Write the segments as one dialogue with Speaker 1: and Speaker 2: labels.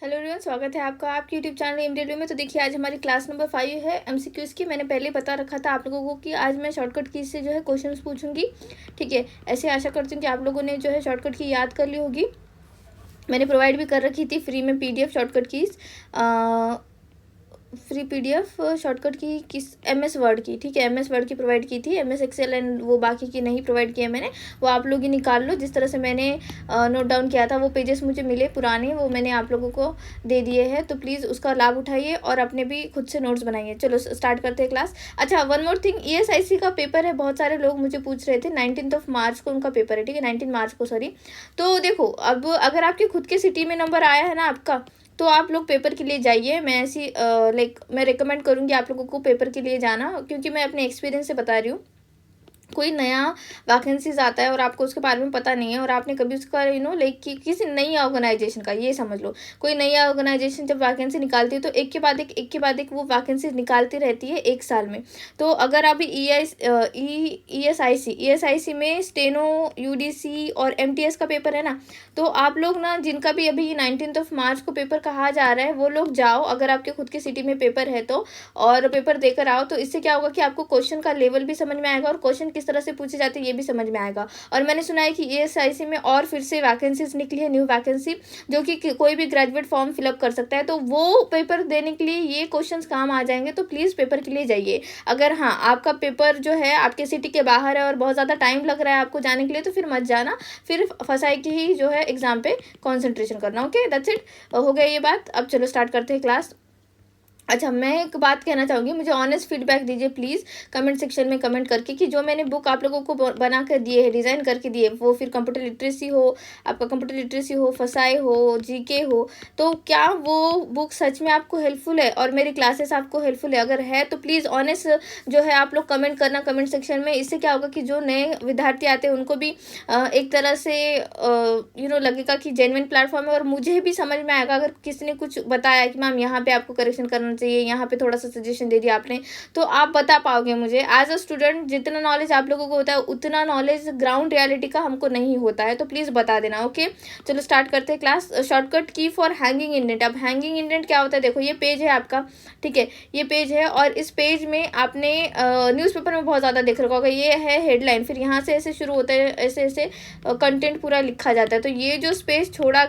Speaker 1: Hello everyone, स्वागत है आपका आपके यूट्यूब चैनल एमडब्ल्यू में। तो देखिए, आज हमारी क्लास नंबर 5 है एमसीक्यूज़ की। मैंने पहले बता रखा था आप लोगों को कि आज मैं शॉर्टकट की से जो है क्वेश्चंस पूछूंगी। ठीक है, ऐसे आशा करती हूँ कि आप लोगों ने जो है शॉर्टकट की याद कर ली होगी। मैंने प्रोवाइड भी कर रखी थी फ्री में PDF shortcut keys, free PDF shortcut की किस एमएस वर्ड की। ठीक है, एमएस वर्ड की प्रोवाइड की थी, एमएस एक्सेल एंड वो बाकी की नहीं प्रोवाइड किया मैंने। वो आप लोग ही निकाल लो। जिस तरह से मैंने नोट डाउन किया था वो पेजेस मुझे मिले पुराने, वो मैंने आप लोगों को दे दिए हैं। तो प्लीज़ उसका लाभ उठाइए और अपने भी खुद से नोट्स बनाइए। चलो स्टार्ट करते हैं क्लास। अच्छा, वन मोर थिंग, ईएसआईसी का पेपर है। बहुत सारे लोग मुझे पूछ रहे थे, 19 मार्च को उनका पेपर है। ठीक है, 19 मार्च को, सॉरी। तो देखो, अब अगर आपके खुद के सिटी में नंबर आया है ना आपका, तो आप लोग पेपर के लिए जाइए। मैं ऐसी मैं रिकमेंड करूँगी आप लोगों को पेपर के लिए जाना, क्योंकि मैं अपने एक्सपीरियंस से बता रही हूँ। कोई नया वैकेंसीज आता है और आपको उसके बारे में पता नहीं है, और आपने कभी उसका किसी नई ऑर्गेनाइजेशन का, ये समझ लो, कोई नई ऑर्गेनाइजेशन जब वैकेंसी निकालती है तो एक के बाद एक वो वैकेंसी निकालती रहती है एक साल में। तो अगर अभी ई एस आई सी में स्टेनो, यूडीसी और एमटीएस का पेपर है ना, तो आप लोग ना, जिनका भी अभी 19 मार्च को पेपर कहा जा रहा है, वो लोग जाओ अगर आपके खुद की सिटी में पेपर है तो, और पेपर देकर आओ। तो इससे क्या होगा कि आपको क्वेश्चन का लेवल भी समझ में आएगा और क्वेश्चन किस तरह से पूछे जाते हैं ये भी समझ में आएगा। और मैंने सुना है कि ईएसआईसी में और फिर से वैकेंसीज निकली है, न्यू वैकेंसी, जो कि कोई भी ग्रेजुएट फॉर्म फिलअप कर सकता है। तो वो पेपर देने के लिए ये क्वेश्चंस काम आ जाएंगे। तो प्लीज़ पेपर के लिए जाइए। अगर हाँ, आपका पेपर जो है आपके सिटी के बाहर है और बहुत ज़्यादा टाइम लग रहा है आपको जाने के लिए, तो फिर मत जाना। फिर फंसाई की ही जो है एग्जाम पे कॉन्सेंट्रेशन करना। ओके, दैट्स इट, हो गया ये बात। अब चलो स्टार्ट करते हैं क्लास। अच्छा, मैं एक बात कहना चाहूँगी, मुझे ऑनेस्ट फीडबैक दीजिए प्लीज़ कमेंट सेक्शन में कमेंट करके, कि जो मैंने बुक आप लोगों को बना कर दिए है, डिज़ाइन करके दिए, वो फिर कंप्यूटर लिटरेसी हो, आपका कंप्यूटर लिटरेसी हो, फसाई हो, जीके हो, तो क्या वो बुक सच में आपको हेल्पफुल है और मेरी क्लासेस आपको हेल्पफुल है? अगर है तो प्लीज़ ऑनेस्ट जो है आप लोग कमेंट करना कमेंट सेक्शन में। इससे क्या होगा कि जो नए विद्यार्थी आते हैं उनको भी एक तरह से लगेगा कि जेन्युइन प्लेटफॉर्म है, और मुझे भी समझ में आएगा अगर किसी ने कुछ बताया कि मैम यहाँ पे आपको करेक्शन करना चाहिए, यहाँ पे थोड़ा सा सजेशन दे दिया आपने, तो आप बता पाओगे मुझे। एज अ स्टूडेंट जितना नॉलेज आप लोगों को होता है उतना नॉलेज ग्राउंड रियलिटी का हमको नहीं होता है, तो प्लीज़ बता देना। ओके, चलो स्टार्ट करते हैं क्लास। शॉर्टकट की फॉर हैंगिंग इंडेंट। अब हैंगिंग इंडेंट क्या होता है? देखो, ये पेज है आपका, ठीक है, ये पेज है, और इस पेज में आपने न्यूज़पेपर में बहुत ज़्यादा देख रखा होगा। ये है हेडलाइन, फिर यहाँ से ऐसे शुरू होता है, ऐसे ऐसे कंटेंट पूरा लिखा जाता है। तो ये जो स्पेस छोड़ा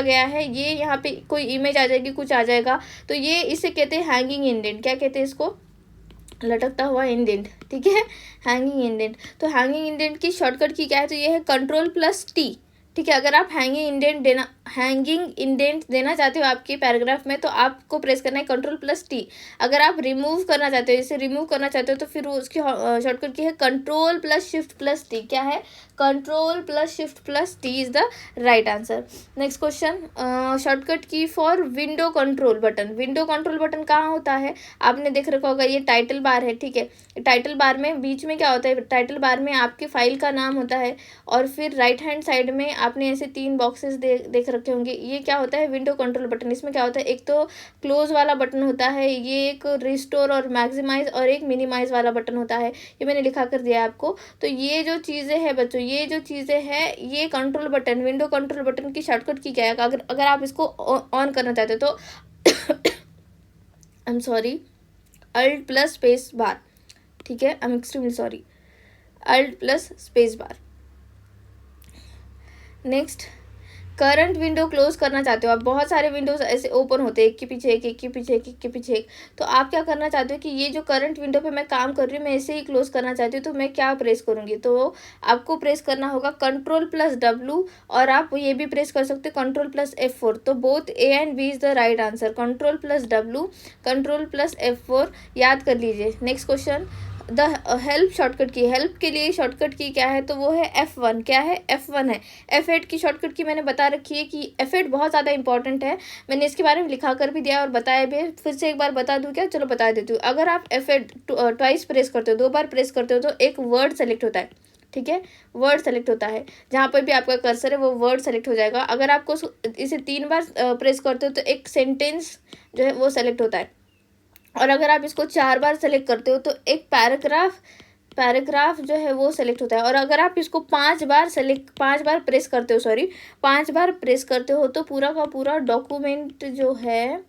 Speaker 1: गया है, ये यहाँ पे कोई इमेज आ जाएगी, कुछ आ जाएगा, तो ये इसे कहते हैं हैंगिंग इंडेंट। क्या कहते हैं इसको? लटकता हुआ इंडेंट। ठीक है, हैंगिंग इंडेंट। तो हैंगिंग इंडेंट की शॉर्टकट की क्या है? तो ये है Ctrl+T। ठीक है, अगर आप हैंगिंग इंडेंट देना चाहते हो आपके पैराग्राफ में, तो आपको प्रेस करना है Ctrl+T। अगर आप रिमूव करना चाहते हो, इसे रिमूव करना चाहते हो, तो फिर उसकी शॉर्टकट की है Ctrl+Shift+T। क्या है? Ctrl+Shift+T is the right answer. Next question, shortcut की for window control button. Window control button कहाँ होता है? आपने देख रखा होगा, ये टाइटल बार है। ठीक है, टाइटल बार में बीच में क्या होता है? टाइटल बार में आपकी फाइल का नाम होता है, और फिर राइट हैंड साइड में आपने ऐसे 3 बॉक्सेस देख रखे होंगे। ये क्या होता है? Window control button. इसमें क्या होता है? एक तो क्लोज वाला बटन होता है, ये एक रिस्टोर और मैक्सिमाइज, और एक मिनिमाइज वाला बटन होता है। ये मैंने लिखा कर दिया है आपको। तो ये जो चीज़ें हैं बच्चों, ये जो चीज़ें हैं, ये control button, window control button की शॉर्टकट की क्या है? अगर आप इसको ऑन करना चाहते हो तो आई एम सॉरी, Alt+Space+. ठीक है, I am extremely sorry, Alt+Space+. Next, current window close करना चाहते हो आप। बहुत सारे विंडोज ऐसे ओपन होते हैं, एक के पीछे एक, एक के पीछे एक, एक के पीछे एक। तो आप क्या करना चाहते हो कि ये जो करंट विंडो पे मैं काम कर रही हूँ, मैं ऐसे ही क्लोज करना चाहती हूँ, तो मैं क्या प्रेस करूँगी? तो आपको प्रेस करना होगा Ctrl+W, और आप ये भी प्रेस कर सकते हो Ctrl+F4। तो both A and B is the right answer. Ctrl+W, Ctrl+F4 याद कर लीजिए। Next question, the help shortcut की। हेल्प के लिए शॉर्टकट की क्या है? तो वो है F1। क्या है? F1 है। F8 की शॉर्टकट की मैंने बता रखी है कि F8 बहुत ज़्यादा इंपॉर्टेंट है। मैंने इसके बारे में लिखा कर भी दिया और बताया भी, फिर से एक बार बता दूँ क्या? चलो बता देती हूँ। अगर आप F8 ट्वाइस प्रेस करते हो, 2 बार प्रेस करते हो, तो एक वर्ड सेलेक्ट होता है। ठीक है, वर्ड सेलेक्ट होता है, जहाँ पर भी आपका कर्सर है वो वर्ड सेलेक्ट हो जाएगा। अगर आपको इसे 3 बार प्रेस करते हो तो एक सेंटेंस जो है वो सेलेक्ट होता है, और अगर आप इसको 4 बार सेलेक्ट करते हो तो एक पैराग्राफ पैराग्राफ जो है वो सेलेक्ट होता है। और अगर आप इसको 5 बार प्रेस करते हो तो पूरा का पूरा डॉक्यूमेंट जो है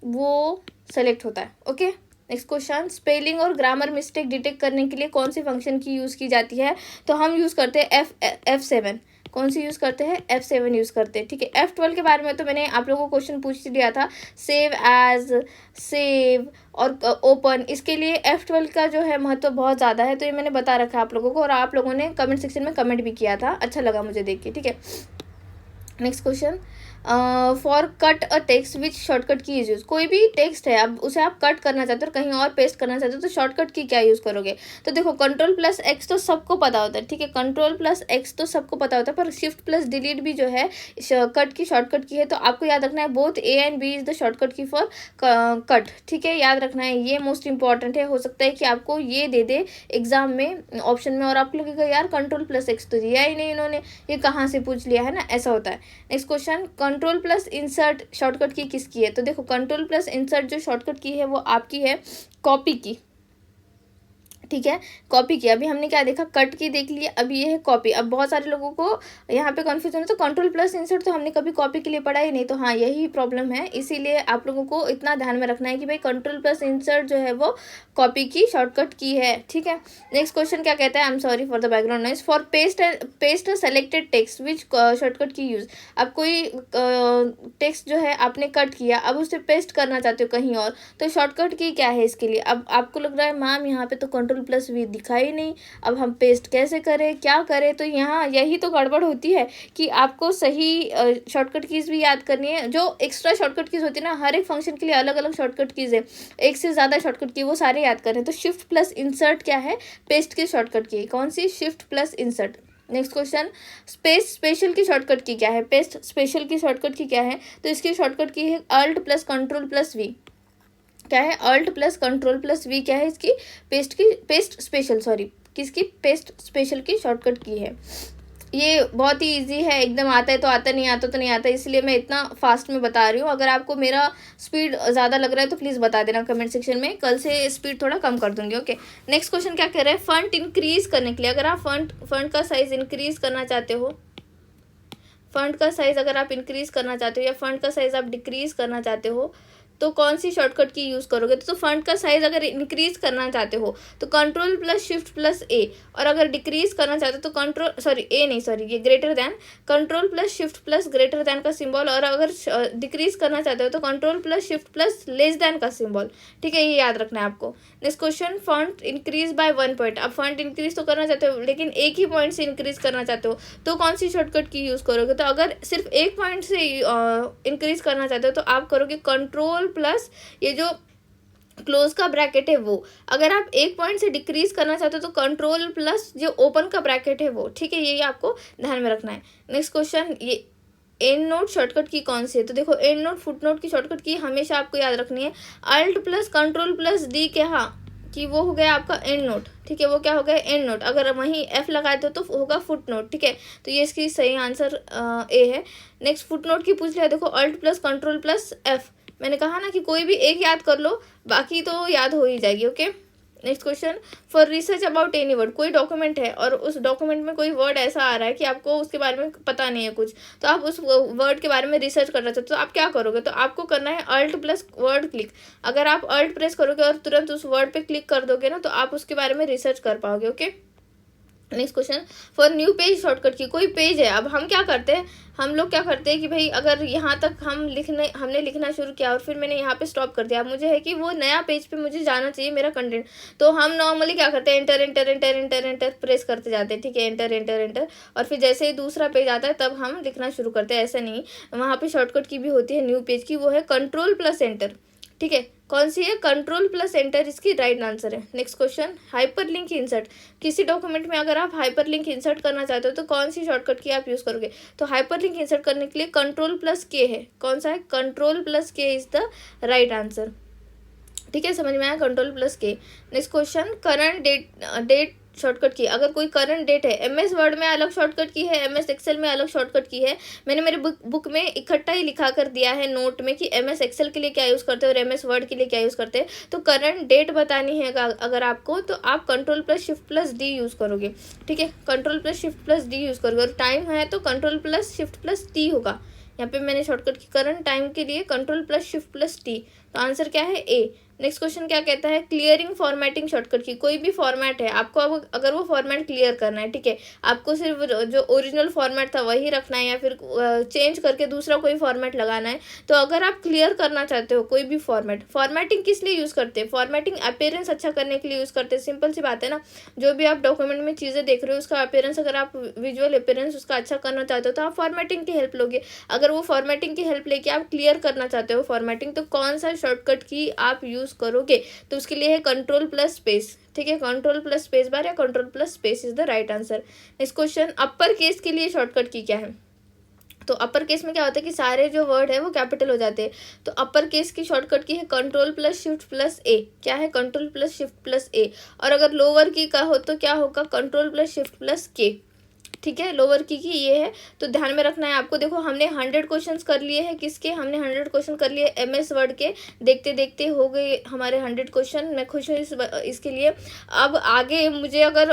Speaker 1: वो सेलेक्ट होता है। ओके, नेक्स्ट क्वेश्चन, स्पेलिंग और ग्रामर मिस्टेक डिटेक्ट करने के लिए कौन सी फंक्शन की यूज़ की जाती है? तो हम यूज़ करते हैं F7। कौन सी यूज़ करते हैं? F7 यूज़ करते हैं। ठीक है, F12 के बारे में तो मैंने आप लोगों को क्वेश्चन पूछ लिया था, सेव एज, सेव और ओपन। इसके लिए F12 का जो है महत्व बहुत ज़्यादा है, तो ये मैंने बता रखा है आप लोगों को, और आप लोगों ने कमेंट सेक्शन में कमेंट भी किया था, अच्छा लगा मुझे देख के। ठीक है, next question, for cut a text which shortcut की यूज। कोई भी टेक्स्ट है, अब उसे आप कट करना चाहते हो, कहीं और पेस्ट करना चाहते हो, तो शॉर्टकट की क्या यूज़ करोगे? तो देखो, Ctrl+X तो सबको पता होता है। ठीक है, Ctrl+X तो सबको पता होता है, पर Shift+Delete भी जो है कट की शॉर्टकट की है। तो आपको याद रखना है both A and B is the shortcut की फॉर कट। ठीक है, याद रखना है, ये मोस्ट इंपॉर्टेंट है। हो सकता है कि आपको ये दे दे एग्जाम में ऑप्शन में, और आप लगेगा यार Ctrl+X तो दिया ही नहीं इन्होंने, ये कहाँ से पूछ लिया है ना, ऐसा होता है। नेक्स्ट क्वेश्चन, Ctrl+Insert शॉर्टकट की किसकी है? तो देखो, Ctrl+Insert जो शॉर्टकट की है वो आपकी है कॉपी की। ठीक है, कॉपी की। अभी हमने क्या देखा, कट की देख लिया, अभी ये है कॉपी। अब बहुत सारे लोगों को यहाँ पे कन्फ्यूजन है, तो Ctrl+Insert तो हमने कभी कॉपी के लिए पढ़ा ही नहीं, तो हाँ यही प्रॉब्लम है। इसीलिए आप लोगों को इतना ध्यान में रखना है कि भाई Ctrl+Insert जो है वो कॉपी की शॉर्टकट की है। ठीक है, नेक्स्ट क्वेश्चन क्या कहता है, I am sorry for the background noise, for paste selected text which shortcut की यूज। अब कोई टेक्स्ट जो है आपने कट किया, अब उसे पेस्ट करना चाहते हो कहीं और, तो शॉर्टकट की क्या है इसके लिए? अब आपको लग रहा है मैम यहाँ पे तो Ctrl+V दिखा ही नहीं, अब हम पेस्ट कैसे करें, क्या करें? तो यहाँ यही तो गड़बड़ होती है कि आपको सही शॉर्टकट कीज़ भी याद करनी है। जो एक्स्ट्रा शॉर्टकट कीज़ होती है ना, हर एक फंक्शन के लिए अलग अलग शॉर्टकट कीज़ है, एक से ज़्यादा शॉर्टकट की, वो सारे याद करें। तो Shift+Insert क्या है? पेस्ट की शॉर्टकट की। कौन सी? Shift+Insert। नेक्स्ट क्वेश्चन, स्पेशल की शॉर्टकट की क्या है? पेस्ट स्पेशल की शॉर्टकट की क्या है? तो इसकी शॉर्टकट की है Alt+Ctrl+V। क्या है? Alt+Ctrl+V क्या है इसकी? पेस्ट स्पेशल, सॉरी, किसकी? पेस्ट स्पेशल की शॉर्टकट की है। ये बहुत ही इजी है, एकदम आता है तो आता, नहीं आता तो नहीं आता, इसलिए मैं इतना फास्ट में बता रही हूँ। अगर आपको मेरा स्पीड ज़्यादा लग रहा है तो प्लीज़ बता देना कमेंट सेक्शन में, कल से स्पीड थोड़ा कम कर दूँगी। ओके, नेक्स्ट क्वेश्चन क्या कह रहा है, फंट इंक्रीज करने के लिए, अगर आप फंट का साइज़ इंक्रीज करना चाहते हो, फंट का साइज़ अगर आप इंक्रीज करना चाहते हो या फंट का साइज़ आप डिक्रीज करना चाहते हो, तो कौन सी शॉर्टकट की यूज़ करोगे? तो फंट का साइज़ अगर इंक्रीज करना चाहते हो तो Ctrl+Shift+A, और अगर डिक्रीज करना चाहते हो तो ये ग्रेटर दैन, Ctrl+Shift+ग्रेटर दैन का सिंबल, और अगर डिक्रीज करना चाहते हो तो Ctrl+Shift+लेस दैन का सिंबल। ठीक है, ये याद रखना है आपको। Next question, font increase by 1 point. अब फंट इंक्रीज तो करना चाहते हो लेकिन एक ही पॉइंट से इंक्रीज करना चाहते हो, तो कौन सी शॉर्टकट की यूज़ करोगे? तो अगर सिर्फ एक पॉइंट से इंक्रीज करना चाहते हो तो आप करोगे Ctrl+ ये जो क्लोज का ब्रैकेट है वो। अगर आप एक पॉइंट से डिक्रीज करना चाहते हो तो Ctrl+ जो ओपन का ब्रैकेट है वो। ठीक है, ये आपको ध्यान में रखना है। नेक्स्ट क्वेश्चन, ये एंड नोट शॉर्टकट की कौन सी है? तो देखो, एंड नोट फुट नोट की शॉर्टकट की हमेशा आपको याद रखनी है Alt+Ctrl+D के, हाँ, कि वो हो गया आपका एंड नोट। ठीक है, वो क्या हो गया? And note. अगर वहीं F लगाए तो होगा फुट नोट। ठीक है, तो ये इसकी सही आंसर A है। नेक्स्ट फुट नोट की पूछ लिया, देखो Alt+Ctrl+F। मैंने कहा ना कि कोई भी एक याद कर लो, बाकी तो याद हो ही जाएगी। Okay, next question, for research about any word. कोई डॉक्यूमेंट है और उस डॉक्यूमेंट में कोई वर्ड ऐसा आ रहा है कि आपको उसके बारे में पता नहीं है कुछ, तो आप उस वर्ड के बारे में रिसर्च करना चाहते हो, तो आप क्या करोगे? तो आपको करना है Alt+वर्ड क्लिक। अगर आप Alt प्रेस करोगे और तुरंत उस वर्ड पे क्लिक कर दोगे ना, तो आप उसके बारे में रिसर्च कर पाओगे। Okay, next question, for new page shortcut की। कोई पेज है, अब हम क्या करते हैं, हम लोग क्या करते हैं कि भाई अगर यहाँ तक हमने लिखना शुरू किया और फिर मैंने यहाँ पे स्टॉप कर दिया, मुझे है कि वो नया पेज पे मुझे जाना चाहिए मेरा कंटेंट, तो हम नॉर्मली क्या करते हैं, enter enter enter enter enter press करते जाते हैं। ठीक है, एंटर एंटर एंटर, और फिर जैसे ही दूसरा पेज आता है तब हम लिखना शुरू करते हैं। ऐसा नहीं, वहाँ पे शॉर्टकट की भी होती है न्यू पेज की, वो है Ctrl+Enter। ठीक है, कौन सी है? Ctrl+Enter इसकी राइट आंसर है। Next question, hyperlink insert. किसी डॉक्यूमेंट में अगर आप हाइपरलिंक इंसर्ट करना चाहते हो तो कौन सी शॉर्टकट की आप यूज़ करोगे? तो हाइपरलिंक इंसर्ट करने के लिए Ctrl+K है। कौन सा है? Ctrl+K is the right answer. ठीक है, समझ में आया? Ctrl+K। Next question, current date shortcut की। अगर कोई करंट डेट है, MS वर्ड में अलग शॉर्टकट की है, MS एक्सेल में अलग शॉर्टकट की है। मैंने मेरे बुक में इकट्ठा ही लिखा कर दिया है नोट में कि MS एक्सेल के लिए क्या यूज़ करते हैं और MS वर्ड के लिए क्या यूज़ करते हैं। तो करंट डेट बतानी है अगर आपको, तो आप Ctrl+Shift+D यूज़ करोगे, ठीक है। Ctrl+Shift+D यूज़ करोगे, और टाइम है तो Ctrl+Shift+T होगा। यहाँ पे मैंने शॉर्टकट की करंट टाइम के लिए Ctrl+Shift+T, तो आंसर क्या है ए। नेक्स्ट क्वेश्चन क्या कहता है, क्लियरिंग फॉर्मेटिंग शॉर्टकट की। कोई भी फॉर्मेट है आपको, अब अगर वो फॉर्मेट क्लियर करना है, ठीक है, आपको सिर्फ जो ओरिजिनल फॉर्मेट था वही रखना है या फिर चेंज करके दूसरा कोई फॉर्मेट लगाना है। तो अगर आप क्लियर करना चाहते हो कोई भी फॉर्मेट, फॉर्मेटिंग किस लिए यूज़ करते हैं, फॉर्मेटिंग अपीयरेंस अच्छा करने के लिए यूज़ करते हैं। सिंपल सी बात है ना, जो भी आप डॉक्यूमेंट में चीज़ें देख रहे हो उसका अपीयरेंस, अगर आप विजुअल अपीयरेंस उसका अच्छा करना चाहते हो तो आप फॉर्मेटिंग की हेल्प लोगे। अगर वो फॉर्मेटिंग की हेल्प लेके आप क्लियर करना चाहते हो फॉर्मेटिंग, तो कौन सा शॉर्टकट की आप यूज़ करोगे, तो उसके लिए है Ctrl+Space, ठीक है। Ctrl+Space बार या Ctrl+Space is the right answer. Next question, upper case के लिए शॉर्टकट की क्या है। तो अपर केस में क्या होता है कि सारे जो वर्ड है वो कैपिटल हो जाते हैं। तो अपर केस की शॉर्टकट की है Ctrl+Shift+A। क्या है, Ctrl+Shift+A। और अगर लोअर की का हो तो क्या होगा, Ctrl+Shift+K, ठीक है। लोअर की ये है, तो ध्यान में रखना है आपको। देखो हमने 100 क्वेश्चंस कर लिए हैं, किसके, हमने 100 क्वेश्चन कर लिए MS वर्ड के। देखते देखते हो गए हमारे 100 क्वेश्चन। मैं खुश हूँ इसके लिए। अब आगे मुझे अगर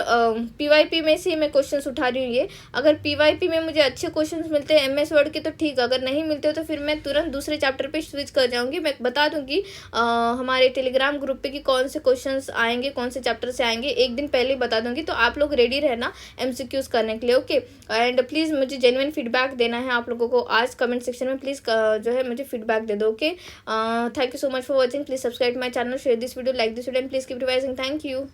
Speaker 1: PYP में से मैं क्वेश्चंस उठा रही हूँ, ये अगर PYP में मुझे अच्छे क्वेश्चंस मिलते हैं MS वर्ड के तो ठीक, अगर नहीं मिलते तो फिर मैं तुरंत दूसरे चैप्टर पर स्विच कर जाऊँगी। मैं बता दूँगी हमारे टेलीग्राम ग्रुप पे कि कौन से क्वेश्चंस आएंगे, कौन से चैप्टर से आएंगे, एक दिन पहले बता दूँगी। तो आप लोग रेडी रहना MCQs करने के लिए, ओके। एंड प्लीज़ मुझे जेन्युइन फीडबैक देना है आप लोगों को। आज कमेंट सेक्शन में प्लीज़ जो है मुझे फीडबैक दे दो, okay. Thank you so much for watching. Please subscribe my channel, share this video, like this video and please keep revising. Thank you.